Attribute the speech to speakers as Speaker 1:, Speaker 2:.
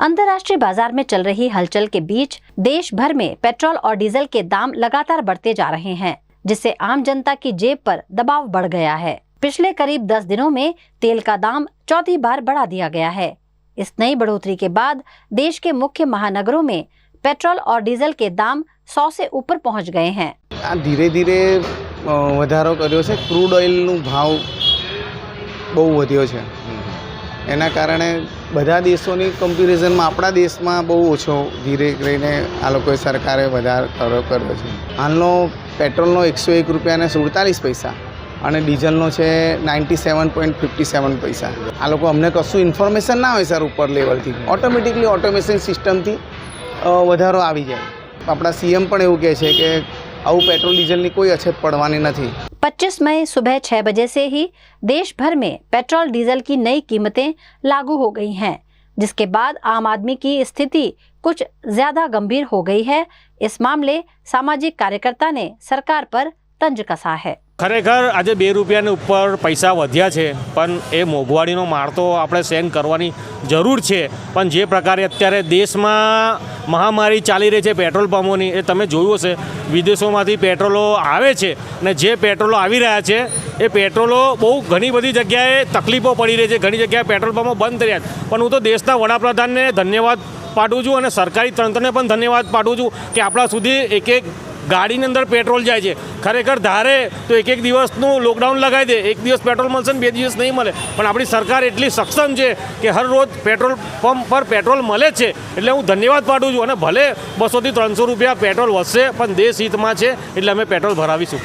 Speaker 1: अंतर्राष्ट्रीय बाजार में चल रही हलचल के बीच देश भर में पेट्रोल और डीजल के दाम लगातार बढ़ते जा रहे हैं, जिससे आम जनता की जेब पर दबाव बढ़ गया है। पिछले करीब 10 दिनों में तेल का दाम चौथी बार बढ़ा दिया गया है। इस नई बढ़ोतरी के बाद देश के मुख्य महानगरों में पेट्रोल और डीजल के दाम 100 से ऊपर पहुंच गए हैं।
Speaker 2: धीरे धीरे વધારો કર્યો છે। ક્રૂડ ઓઇલનો ભાવ બહુ વધ્યો છે। એના કારણે બધા દેશોની કમ્પેરિઝનમાં આપણા દેશમાં બહુ ઓછો ધીરે કરીને આ લોકોએ સરકારે વધારો કર્યો છે। હાલનો પેટ્રોલનો 101 રૂપિયાને 47 પૈસા અને ડીઝલનો છે 97.57 પૈસા। આ લોકો અમને કશું ઇન્ફોર્મેશન ના હોય સર ઉપર લેવલથી, ઓટોમેટિકલી ઓટોમેશન સિસ્ટમથી વધારો આવી જાય। આપણા સીએમ પણ એવું કહે છે કે આવું પેટ્રોલ डीजल की कोई अछत पड़वानी नहीं।
Speaker 1: 25 मई सुबह 6 बजे से ही देश भर में पेट्रोल डीजल की नई कीमतें लागू हो गई हैं, जिसके बाद आम आदमी की स्थिति कुछ ज्यादा गंभीर हो गई है। इस मामले सामाजिक कार्यकर्ता ने सरकार पर तंज कसा है।
Speaker 3: खरेखर आज 2 રૂપિયાને ઉપર પૈસા વધ્યા છે, પણ એ મોંઘવારીનો માર તો આપણે સહન કરવાની જરૂર છે। પણ જે પ્રકારે અત્યારે દેશમાં મહામારી ચાલી રહી છે પેટ્રોલ પંપોની, એ તમે જોયું હશે, વિદેશોમાંથી પેટ્રોલો આવે છે અને જે પેટ્રોલો આવી રહ્યા છે એ પેટ્રોલો બહુ ઘણી બધી જગ્યાએ તકલીફો પડી રહી છે, ઘણી જગ્યાએ પેટ્રોલ પંપો બંધ થઈ રહ્યા છે। પણ હું તો દેશના વડાપ્રધાનને ધન્યવાદ પાઠવું છું અને સરકારી તંત્રને પણ ધન્યવાદ પાઠવું છું કે આપણા સુધી એક ગાડીની અંદર પેટ્રોલ જાય છે। ખરેખર ધારે તો એક દિવસનું લોકડાઉન લગાવી દે, એક દિવસ પેટ્રોલ મળશે ને 2 દિવસ નહીં મળે, પણ આપણી સરકાર એટલી સક્ષમ છે કે હર રોજ પેટ્રોલ પંપ પર પેટ્રોલ મળે છે। એટલે હું ધન્યવાદ પાઠવું છું અને ભલે 200 થી 300 રૂપિયા પેટ્રોલ વધશે, પણ દેશ હિતમાં છે એટલે અમે પેટ્રોલ ભરાવીશું।